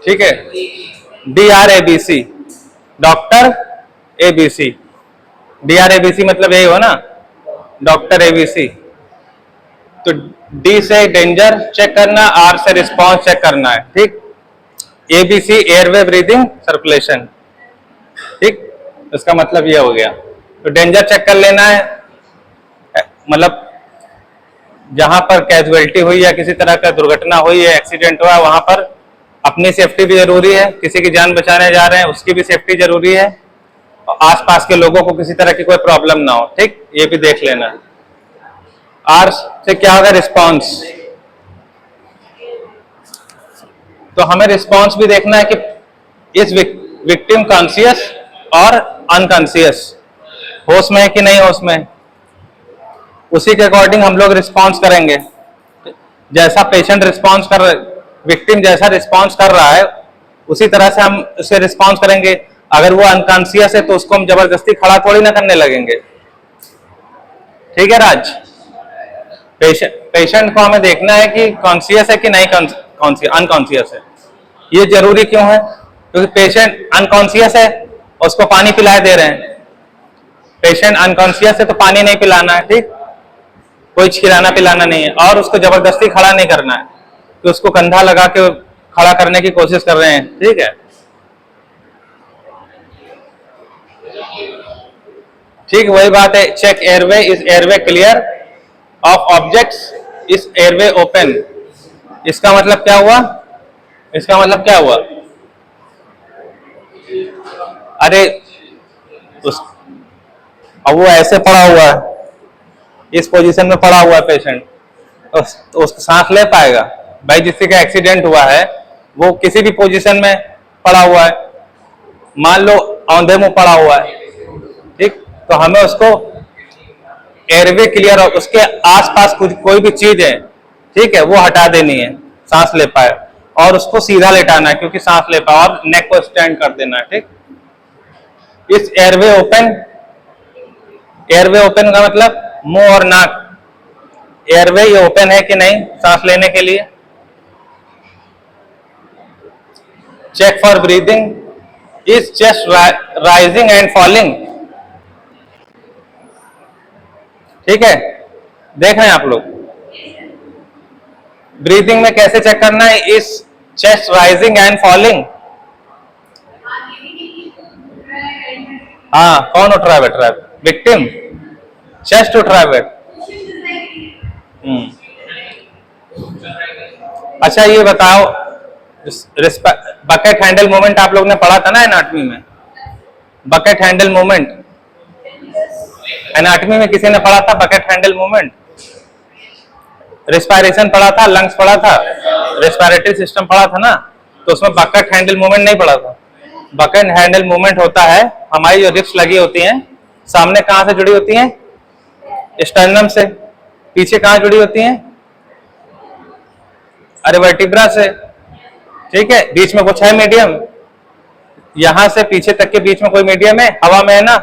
ठीक है, DRABC, doctor ABC। DRABC मतलब यही हो ना, डॉक्टर ABC। तो D से डेंजर चेक करना, R से रिस्पॉन्स चेक करना है। ठीक, ABC एयरवे ब्रीदिंग सर्कुलेशन। ठीक, इसका मतलब ये हो गया। तो डेंजर चेक कर लेना है, मतलब जहां पर कैजुअलिटी हुई या किसी तरह का दुर्घटना हुई है, एक्सीडेंट हुआ, वहां पर अपनी सेफ्टी भी जरूरी है, किसी की जान बचाने जा रहे हैं उसकी भी सेफ्टी जरूरी है, और आसपास के लोगों को किसी तरह की कोई प्रॉब्लम ना हो। ठीक, ये भी देख लेना। आर से क्या होगा, रिस्पॉन्स। तो हमें रिस्पॉन्स भी देखना है कि इस विक्टिम कॉन्शियस और अनकॉन्शियस, होश में है कि नहीं होश में, उसी के अकॉर्डिंग हम लोग रिस्पॉन्स करेंगे। जैसा पेशेंट रिस्पॉन्स कर रहे, विक्टिम जैसा रिस्पॉन्स कर रहा है उसी तरह से हम उसे रिस्पॉन्स करेंगे। अगर वो अनकॉन्शियस है तो उसको हम जबरदस्ती खड़ा थोड़ी ना करने लगेंगे। ठीक है राज, पेशेंट को हमें देखना है कि कॉन्शियस है कि नहीं अनकॉन्शियस है। ये जरूरी क्यों है? क्योंकि पेशेंट अनकॉन्शियस है, उसको पानी पिलाए दे रहे हैं। पेशेंट अनकॉन्शियस है तो पानी नहीं पिलाना है। ठीक, कोई खिलाना पिलाना नहीं है, और उसको जबरदस्ती खड़ा नहीं करना है कि उसको कंधा लगा के खड़ा करने की कोशिश कर रहे हैं। ठीक है, ठीक वही बात है। Check airway, is airway clear of objects, is airway open. इसका मतलब क्या हुआ? इसका मतलब क्या हुआ? अरे अब वो ऐसे पड़ा हुआ है, इस पोजीशन में पड़ा हुआ है पेशेंट, तो उसको सांस ले पाएगा? भाई जिससे का एक्सीडेंट हुआ है वो किसी भी पोजीशन में पड़ा हुआ है, मान लो औंधे मुंह पड़ा हुआ है। ठीक, तो हमें उसको एयरवे क्लियर और उसके आसपास कुछ कोई भी चीज है, ठीक है, वो हटा देनी है, सांस ले पाए, और उसको सीधा लेटाना है क्योंकि सांस ले पाए, और नेक को स्टैंड कर देना है। ठीक, इस एयरवे ओपन, एयरवे ओपन का मतलब मुंह और नाक, एयरवे ये ओपन है कि नहीं सांस लेने के लिए। Check for breathing, is chest rising and falling. ठीक है, देख रहे हैं आप लोग, ब्रीदिंग में कैसे चेक करना है? Is chest rising and falling. हाँ, कौन उठ रहा है? बैठ रहा है विक्टिम, चेस्ट उठ रहा है बैठ। अच्छा ये बताओ, बकेट हैंडल मूवमेंट आप लोग ने पढ़ा था ना एनाटॉमी में? बकेट हैंडल मूवमेंट एनाटॉमी में किसी ने पढ़ा था? Bucket handle movement. रिस्पायरेशन पढ़ा था, लंग्स पढ़ा था, रेस्पिरेटरी सिस्टम पढ़ा था ना, तो उसमें बकेट हैंडल मूवमेंट नहीं पढ़ा था। बकेट हैंडल मूवमेंट होता है, हमारी जो रिब्स लगी होती हैं सामने कहां से जुड़ी होती हैं? स्टर्नम से। पीछे कहां जुड़ी होती हैं? अरे वर्टिब्रा से। ठीक है, बीच में कुछ है मीडियम, यहां से पीछे तक के बीच में कोई मीडियम है, हवा में है ना,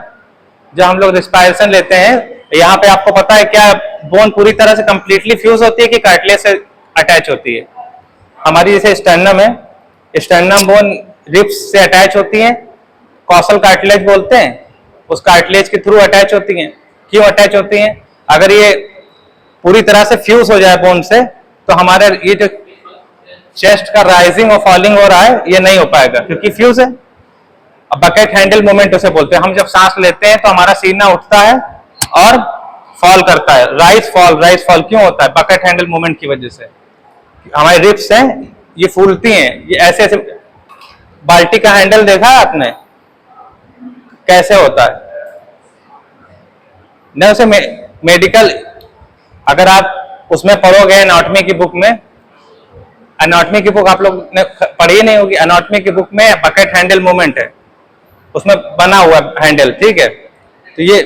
जब हम लोग रिस्पायरेशन लेते हैं यहाँ पे आपको पता है क्या बोन पूरी तरह से कंप्लीटली फ्यूज होती है कि कार्टिलेज से अटैच होती है? हमारी जैसे स्टर्नम है, स्टर्नम बोन रिब्स से अटैच होती है, कॉसल कार्टिलेज बोलते हैं, उस कार्टिलेज के थ्रू अटैच होती हैं। क्यों अटैच होती हैं? अगर ये पूरी तरह से फ्यूज हो जाए बोन से तो हमारे ये जो चेस्ट का राइजिंग और फॉलिंग हो रहा है ये नहीं हो पाएगा क्योंकि फ्यूज है। अब बकेट हैंडल मूवमेंट उसे बोलते हैं। हम जब सांस लेते हैं तो हमारा सीना उठता है और फॉल करता है, राइज फॉल क्यों होता है? बकेट हैंडल मूवमेंट की वजह से। हमारी रिब्स हैं ये फूलती हैं, ये ऐसे ऐसे। बाल्टी का हैंडल देखा है आपने कैसे होता है? नहीं, उसे मेडिकल अगर आप उसमें पढ़ोगे एनाटॉमी की बुक में, एनाटॉमी की बुक आप लोग ने पढ़ी नहीं होगी, एनाटॉमी की बुक में बकेट हैंडल मूवमेंट है, उसमें बना हुआ हैंडल। ठीक है, तो ये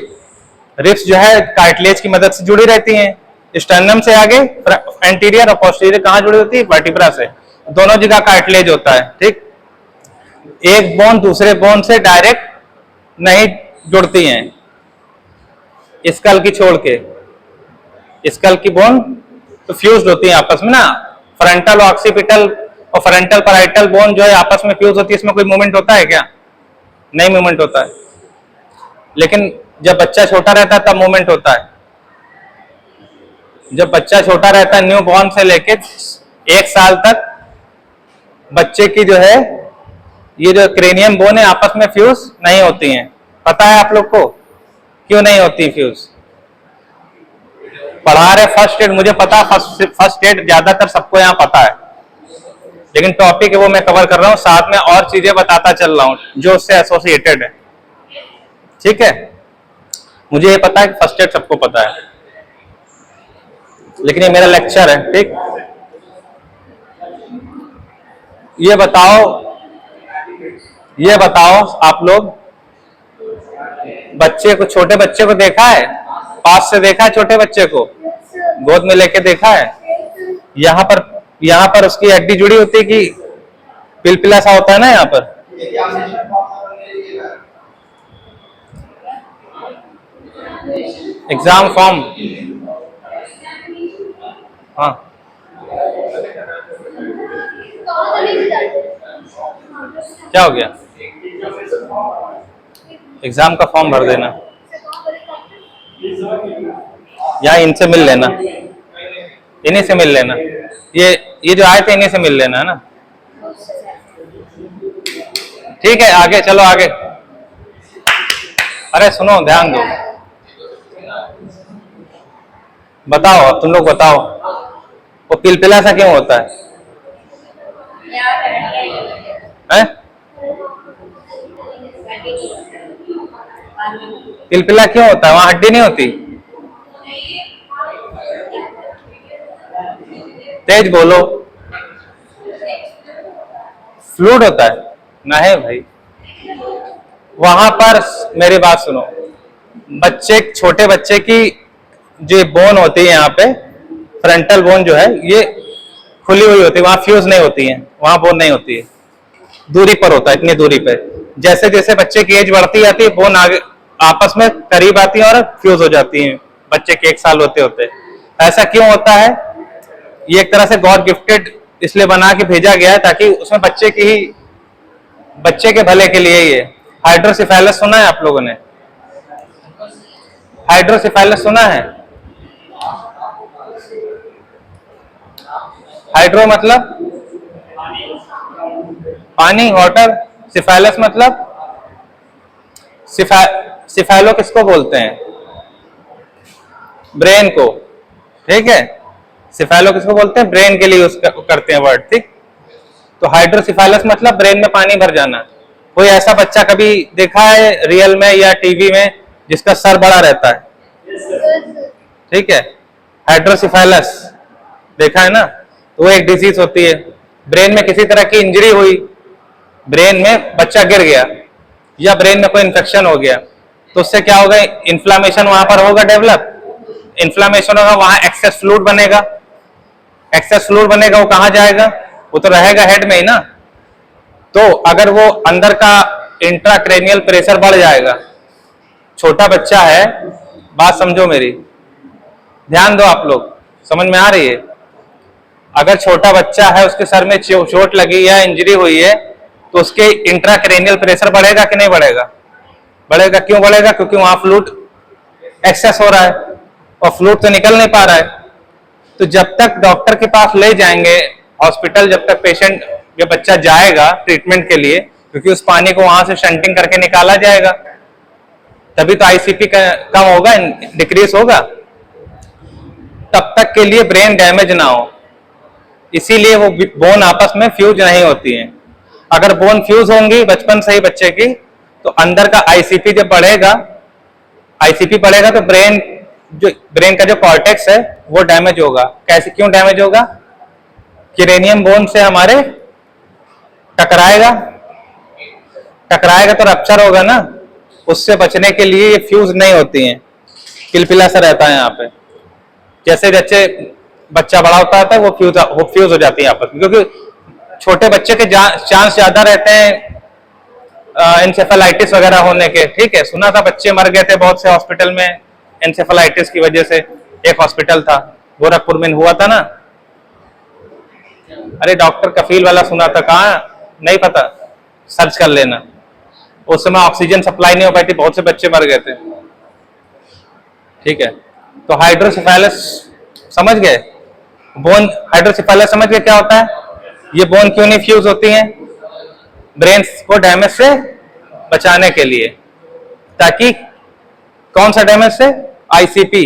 रिब्स जो है कार्टिलेज की मदद से जुड़ी रहती हैं, स्टर्नम से आगे एंटीरियर और पोस्टीरियर कहां जुड़ी होती है? वर्टिब्रा से। दोनों जगह कार्टिलेज होता है। ठीक, एक बोन दूसरे बोन से डायरेक्ट नहीं जुड़ती हैं, स्कल की छोड़ के। स्कल की बोन तो फ्यूज्ड होती है आपस में ना, फ्रंटल और ऑक्सीपिटल और फ्रंटल पैराइटल बोन जो है आपस में फ्यूज होती है, इसमें कोई मूवमेंट होता है क्या? नहीं मूवमेंट होता है। लेकिन जब बच्चा छोटा रहता है तब मूवमेंट होता है। जब बच्चा छोटा रहता है न्यू बॉर्न से लेके 1 साल तक बच्चे की जो है ये जो क्रेनियम बोन है आपस में फ्यूज नहीं होती हैं। पता है आप लोग को क्यों नहीं होती फ्यूज? पढ़ा रहे फर्स्ट एड, मुझे पता फर्स्ट एड ज्यादातर सबको यहाँ पता है, लेकिन टॉपिक है वो मैं कवर कर रहा हूँ, साथ में और चीजें बताता चल रहा हूँ जो उससे एसोसिएटेड है। ठीक है, मुझे ये पता है कि फर्स्ट एड सबको पता है, लेकिन ये मेरा लेक्चर है। ठीक, ये बताओ आप लोग, बच्चे को, छोटे बच्चे को देखा है? पास से देखा है? छोटे बच्चे को गोद में लेके देखा है? यहाँ पर उसकी हड्डी जुड़ी होती है कि पिलपिला सा होता है ना यहाँ पर? एग्जाम फॉर्म, हाँ क्या हो गया? एग्जाम का फॉर्म भर देना या इनसे मिल लेना, इन्हीं से मिल लेना, ये जो आए थे इन्हीं से मिल लेना है ना। ठीक है, आगे चलो आगे। अरे सुनो, ध्यान दो, बताओ अब तुम लोग बताओ, वो पिलपिला सा क्यों होता है? पिलपिला क्यों होता है? वहां हड्डी नहीं होती? तेज बोलो। फ्लूइड होता है? नहीं भाई, वहां पर मेरी बात सुनो, छोटे बच्चे की जो बोन होती है यहाँ पे, फ्रंटल बोन जो है ये खुली हुई होती है, वहां फ्यूज नहीं होती है, वहां बोन नहीं होती है, दूरी पर होता है, इतनी दूरी पे। जैसे जैसे बच्चे की एज बढ़ती जाती है बोन आगे आपस में करीब आती है और फ्यूज हो जाती है बच्चे के 1 साल होते होते। ऐसा क्यों होता है? ये एक तरह से गॉड गिफ्टेड इसलिए बना के भेजा गया है ताकि उसमें बच्चे के भले के लिए ही है। हाइड्रोसिफेलस सुना है आप लोगों ने? हाइड्रोसिफेलस सुना है? हाइड्रो मतलब पानी, वाटर। सिफेलस मतलब सिफेलो किसको बोलते हैं? ब्रेन को। ठीक है, सिफेलो किसको बोलते हैं? ब्रेन के लिए यूज करते हैं वर्ड। ठीक, तो हाइड्रोसिफेलस मतलब ब्रेन में पानी भर जाना। कोई ऐसा बच्चा कभी देखा है रियल में या टीवी में जिसका सर बड़ा रहता है? ठीक है, हाइड्रोसिफेलस देखा है ना? तो वो एक डिजीज होती है, ब्रेन में किसी तरह की इंजरी हुई, ब्रेन में बच्चा गिर गया या ब्रेन में कोई इन्फेक्शन हो गया, तो उससे क्या होगा? इन्फ्लामेशन वहां पर होगा, डेवलप इन्फ्लामेशन होगा, वहां एक्सेस फ्लूइड बनेगा। एक्सेस फ्लूइड बनेगा, वो कहां जाएगा? वो तो रहेगा हेड में ही ना। तो अगर वो अंदर का इंट्राक्रेनियल प्रेशर बढ़ जाएगा, छोटा बच्चा है, बात समझो मेरी, ध्यान दो आप लोग, समझ में आ रही है? अगर छोटा बच्चा है, उसके सर में चोट लगी या इंजरी हुई है, तो उसके इंट्राक्रेनियल प्रेशर बढ़ेगा कि नहीं बढ़ेगा? बढ़ेगा। क्यों बढ़ेगा? क्योंकि वहां फ्लूइड एक्सेस हो रहा है और फ्लूइड तो निकल नहीं पा रहा है। तो जब तक डॉक्टर के पास ले जाएंगे हॉस्पिटल, जब तक पेशेंट या बच्चा जाएगा ट्रीटमेंट के लिए, क्योंकि उस पानी को वहां से शंटिंग करके निकाला जाएगा, तभी तो आईसीपी कम होगा, डिक्रीज होगा। तब तक के लिए ब्रेन डैमेज ना हो, इसीलिए वो बोन आपस में फ्यूज नहीं होती हैं। अगर बोन फ्यूज होंगी बचपन से ही बच्चे की, तो अंदर का आईसीपी जब बढ़ेगा, आईसीपी बढ़ेगा तो ब्रेन का जो कॉर्टेक्स है वो डैमेज होगा। कैसे, क्यों डैमेज होगा? क्रेनियम बोन से हमारे टकराएगा तो रप्चर होगा ना। उससे बचने के लिए ये फ्यूज नहीं होती हैं, पिलपिला सा रहता है यहाँ पे। जैसे जैसे बच्चा बड़ा होता है वो फ्यूज हो जाती है आपस में, क्योंकि छोटे बच्चे के चांस ज्यादा रहते हैं एंसेफेलाइटिस वगैरह होने के। ठीक है, सुना था बच्चे मर गए थे बहुत से हॉस्पिटल में एंसेफेलाइटिस की वजह से। एक हॉस्पिटल था गोरखपुर में, हुआ था ना, अरे डॉक्टर कफील वाला सुना था, कहाँ? नहीं पता, सर्च कर लेना। उस समय ऑक्सीजन सप्लाई नहीं हो पाई थी, बहुत से बच्चे मर गए थे। ठीक है, तो हाइड्रोसेफेलस समझ गए? बोन हाइड्रोसेफेलस समझ गए क्या होता है? ये बोन क्यों नहीं फ्यूज होती हैं? ब्रेन को डैमेज से बचाने के लिए, ताकि कौन सा डैमेज से? आईसीपी,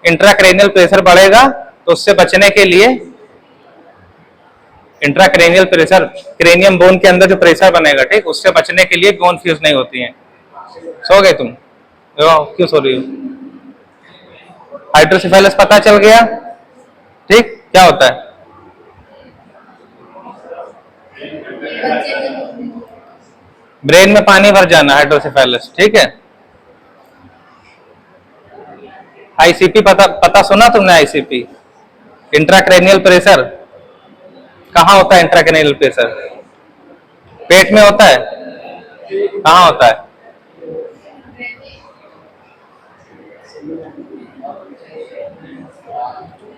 इंट्राक्रेनियल प्रेशर बढ़ेगा तो उससे बचने के लिए, इंट्राक्रेनियल प्रेशर, क्रेनियम बोन के अंदर जो प्रेशर बनेगा, ठीक, उससे बचने के लिए बोन फ्यूज नहीं होती हैं। सो गए तुम? क्यों सो रही हो? हाइड्रोसेफेलस पता चल गया, ठीक? क्या होता है? ब्रेन में पानी भर जाना, हाइड्रोसेफेलस, ठीक है। आईसीपी पता सुना तुमने? ICP, intracranial pressure. कहाँ होता है इंट्राक्रेनियल प्रेशर? पेट में होता है? कहाँ होता है?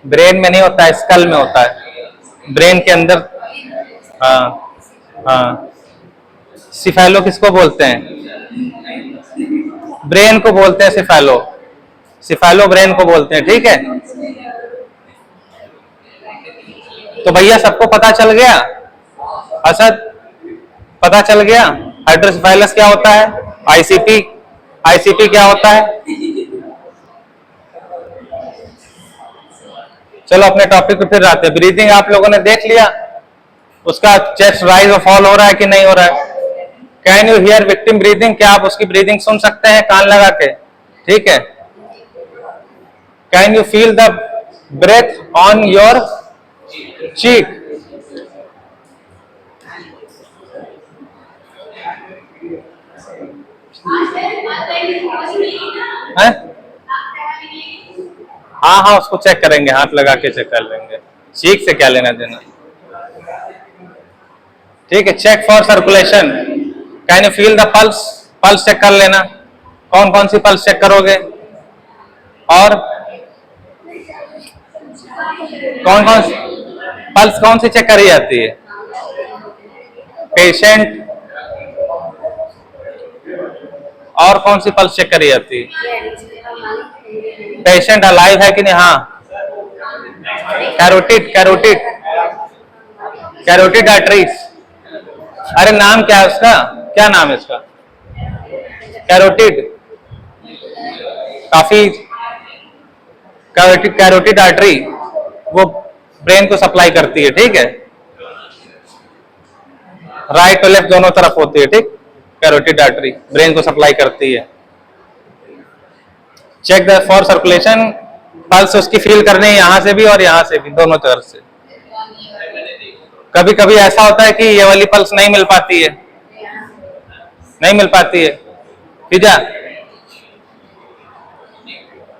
ब्रेन में नहीं होता है, स्कल में होता है, ब्रेन के अंदर। हाँ हाँ। सिफेलो किसको बोलते हैं? ब्रेन को बोलते हैं सिफेलो, सिफेलो ब्रेन को बोलते हैं, ठीक है। तो भैया सबको पता चल गया? असद पता चल गया हाइड्रोसेफेलस क्या होता है, आईसीपी, आईसीपी क्या होता है? चलो अपने टॉपिक पे फिर आते हैं। ब्रीदिंग आप लोगों ने देख लिया, उसका चेस्ट राइज और फॉल हो रहा है कि नहीं हो रहा है? Can you here victim breathing? क्या आप उसकी ब्रीदिंग सुन सकते हैं कान लगा के? ठीक है। Can you feel the breath on your cheek? हाँ हाँ, उसको चेक करेंगे, हाथ लगा के चेक कर लेंगे, चीक से क्या लेना देना। ठीक है, check for circulation. Can you feel the pulse? Pulse check कर लेना। कौन कौन सी पल्स चेक करोगे? और कौन कौन सी पल्स कौन सी चेक करी जाती है? पेशेंट। और कौन सी पल्स चेक करी जाती है? पेशेंट अलाइव है कि नहीं? हाँ, कैरोटिड, कैरोटिड, कैरोटिड आर्टरीज। अरे नाम क्या है उसका? क्या नाम है इसका? कैरोटिड, काफी कैरोटिड, कैरोटिड आर्टरी वो ब्रेन को सप्लाई करती है, ठीक है। राइट और लेफ्ट दोनों तरफ होती है, ठीक। कैरोटिड आर्टरी ब्रेन को सप्लाई करती है। Check the for circulation, pulse उसकी फील करनी है यहां से भी और यहां से भी, दोनों तरफ से। कभी कभी ऐसा होता है कि ये वाली पल्स नहीं मिल पाती है, नहीं मिल पाती है, ठीक है।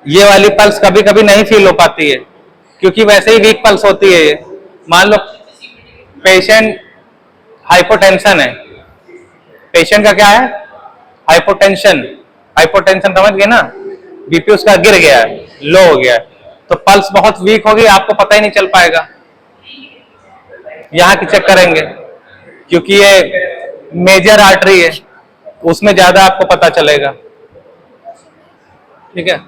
ये वाली पल्स कभी कभी नहीं फील हो पाती है, क्योंकि वैसे ही वीक पल्स होती है ये। मान लो पेशेंट हाइपोटेंशन है, पेशेंट का क्या है? हाइपोटेंशन। हाइपोटेंशन समझ गए ना? बीपी उसका गिर गया है, लो हो गया है, तो पल्स बहुत वीक होगी, आपको पता ही नहीं चल पाएगा। यहां की चेक करेंगे, क्योंकि ये मेजर आर्टरी है, उसमें ज्यादा आपको पता चलेगा, ठीक है।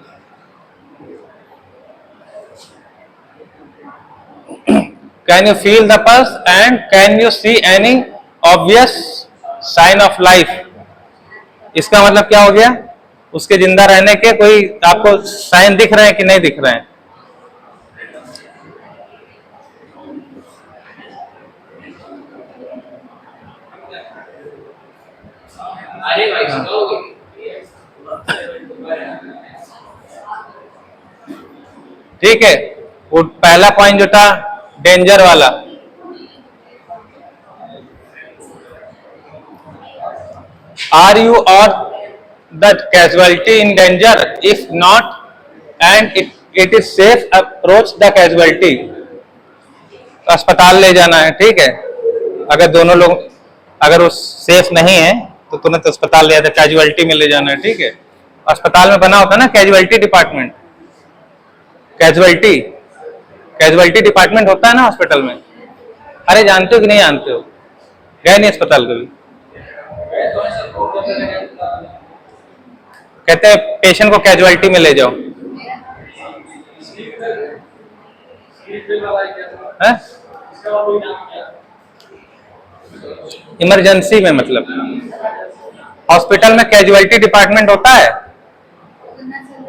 Can you feel the pulse and can you see any obvious sign of life? इसका मतलब क्या हो गया? उसके जिंदा रहने के कोई आपको साइन दिख रहे हैं कि नहीं दिख रहे हैं? ठीक है, वो पहला पॉइंट जो था डेंजर वाला, आर यू और the casualty in danger? If not and it is safe, approach the casualty. अस्पताल ले जाना है, ठीक है। अगर दोनों लोग, अगर वो सेफ नहीं है तो तुरंत अस्पताल ले जाते, कैजुअलिटी में ले जाना है, ठीक है। अस्पताल में बना होता है ना casualty department, casualty, casualty department होता है ना हॉस्पिटल में, अरे जानते हो कि नहीं जानते हो? गए नहीं अस्पताल कभी? कहते हैं पेशेंट को कैजुअलिटी में ले जाओ, है? इमरजेंसी में, मतलब हॉस्पिटल में कैजुअलिटी डिपार्टमेंट होता है,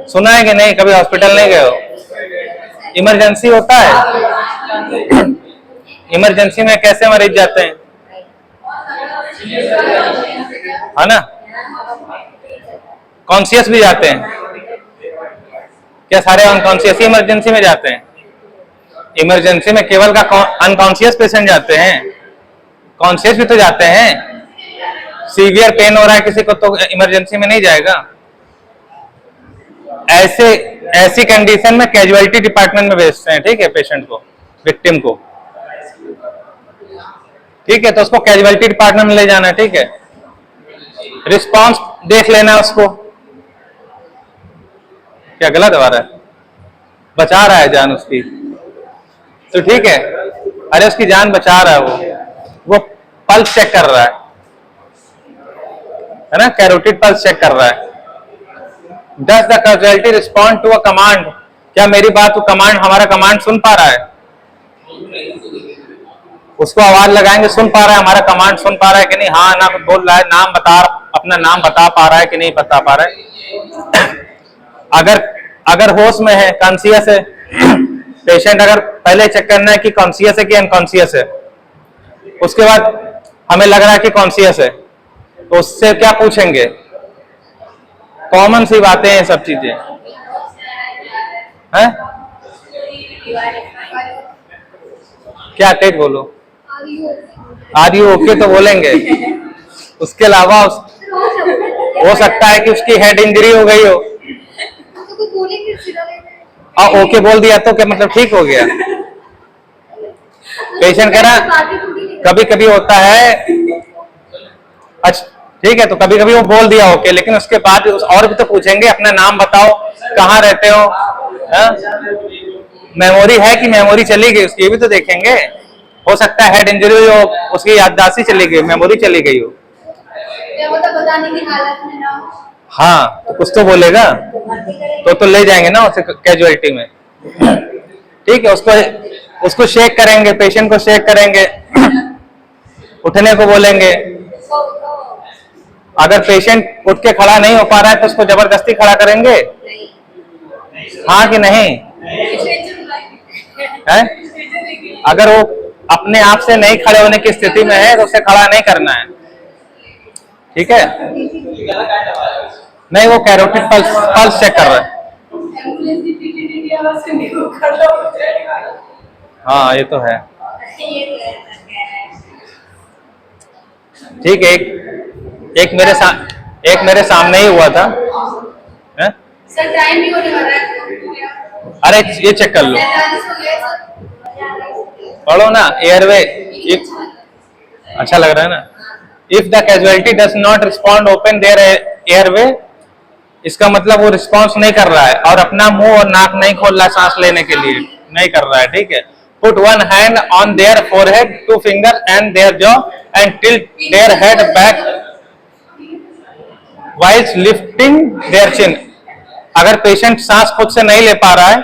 सुना है कि नहीं? कभी हॉस्पिटल नहीं गए हो? इमरजेंसी होता है। इमरजेंसी में कैसे मरीज जाते हैं, है ना? कॉन्शियस भी जाते हैं क्या? सारे अनकॉन्शियस ही इमरजेंसी में जाते हैं? इमरजेंसी में केवल का अनकॉन्शियस पेशेंट जाते हैं, कॉन्शियस भी तो जाते हैं। सीवियर पेन हो रहा है किसी को तो इमरजेंसी में नहीं जाएगा। ऐसी कंडीशन में कैजुअलिटी डिपार्टमेंट में भेजते हैं, ठीक है, पेशेंट को, विक्टिम को, ठीक है। तो उसको कैजुअलिटी डिपार्टमेंट में ले जाना है, ठीक है। रिस्पांस देख लेना उसको, क्या गलत हो रहा है, बचा रहा है जान उसकी, तो ठीक है। अरे उसकी जान बचा रहा है, वो पल्स चेक कर रहा है ना, कैरोटिड पल्स चेक कर रहा है। Does the casualty respond to a command? क्या मेरी बात कमांड, हमारा कमांड सुन पा रहा है? उसको आवाज लगाएंगे, सुन पा रहा है हमारा कमांड, सुन पा रहा है कि नहीं? हाँ ना बोल रहा है, नाम बता, अपना नाम बता पा रहा है कि नहीं बता पा रहा है? अगर होश में है, कॉन्शियस है पेशेंट, अगर पहले चेक करना है कि कॉन्शियस है कि अनकॉन्शियस है, उसके बाद हमें लग रहा है कि कॉन्शियस है, तो उससे क्या पूछेंगे? कॉमन सी बातें हैं सब चीजें, हैं? क्या तेज बोलो, आर यू ओके तो बोलेंगे। उसके अलावा हो सकता है कि उसकी हेड इंजरी हो गई हो, और ओके बोल दिया तो क्या मतलब ठीक हो गया? पेशेंट कह रहा कभी कभी होता है, अच्छा ठीक है, तो कभी कभी वो बोल दिया ओके, लेकिन उसके बाद और भी तो पूछेंगे, अपना नाम बताओ, कहाँ रहते हो, मेमोरी है कि मेमोरी चली गई उसकी, ये भी तो देखेंगे। हो सकता है हेड इंजरी हुई हो, उसकी याददाश्त ही चली गई, मेमोरी चली गई हो, हाँ, तो कुछ तो बोलेगा, तो ले जाएंगे ना उसे कैजुअलिटी में, ठीक है। उसको शेक करेंगे, पेशेंट को शेक करेंगे, उठने को बोलेंगे। अगर पेशेंट उठ के खड़ा नहीं हो पा रहा है तो उसको जबरदस्ती खड़ा करेंगे, हाँ कि नहीं? है? अगर वो अपने आप से नहीं खड़े होने की स्थिति में है तो उसे खड़ा नहीं करना है, ठीक है। नहीं, वो कैरोटिड पल्स चेक कर रहा है। हाँ ये तो है, ठीक है। एक मेरे सामने ही हुआ था, है? सर टाइम भी होने वाला है। अरे ये चेक कर लो, पढ़ो ना, एयरवे। अच्छा लग रहा है ना? If the casualty does not respond open there airway, इसका मतलब वो रिस्पॉन्स नहीं कर रहा है और अपना मुंह और नाक नहीं खोल रहा सांस लेने के लिए, नहीं कर रहा है, ठीक है। Put one hand on their forehead, two finger and their jaw and tilt their head back whiles lifting their chin. अगर पेशेंट सांस खुद से नहीं ले पा रहा है,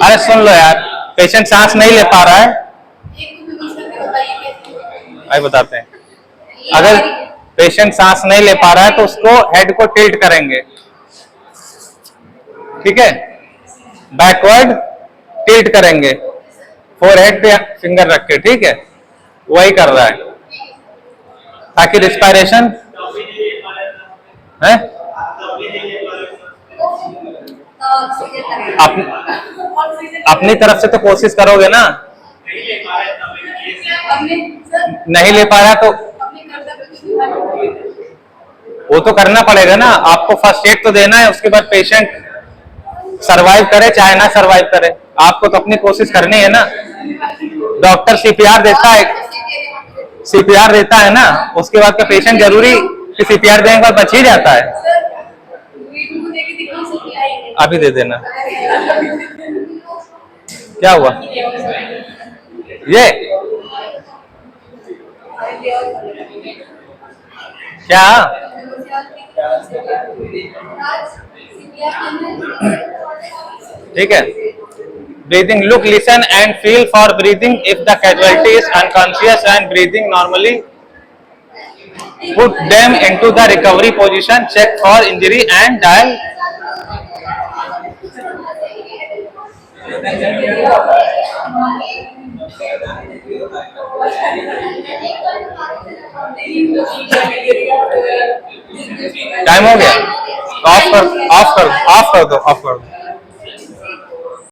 अरे सुन लो यार, पेशेंट सांस नहीं ले पा रहा है, आइए बताते हैं। अगर पेशेंट सांस नहीं ले पा रहा है तो उसको हेड को टिल्ट करेंगे, ठीक है, बैकवर्ड टिल्ट करेंगे, फोरहेड पे फिंगर रख के, ठीक है, वही कर रहा है ताकि रिस्पायरेशन है। अपनी तरफ से तो कोशिश करोगे ना, नहीं ले पा रहा तो वो तो करना पड़ेगा ना, आपको फर्स्ट एड तो देना है, उसके बाद पेशेंट सरवाइव करे चाहे ना सरवाइव करे, आपको तो अपनी कोशिश करनी है ना। डॉक्टर सीपीआर देता है, सीपीआर देता है ना, उसके बाद का पेशेंट जरूरी कि सीपीआर देने के बाद बच ही जाता है। अभी दे देना। क्या हुआ ये? क्या? ठीक है, breathing, look, listen and feel for breathing. If the casualty is unconscious and breathing normally, put them into the recovery position, check for injury and dial. Time हो गया, ऑफ कर दो, ऑफ कर दो।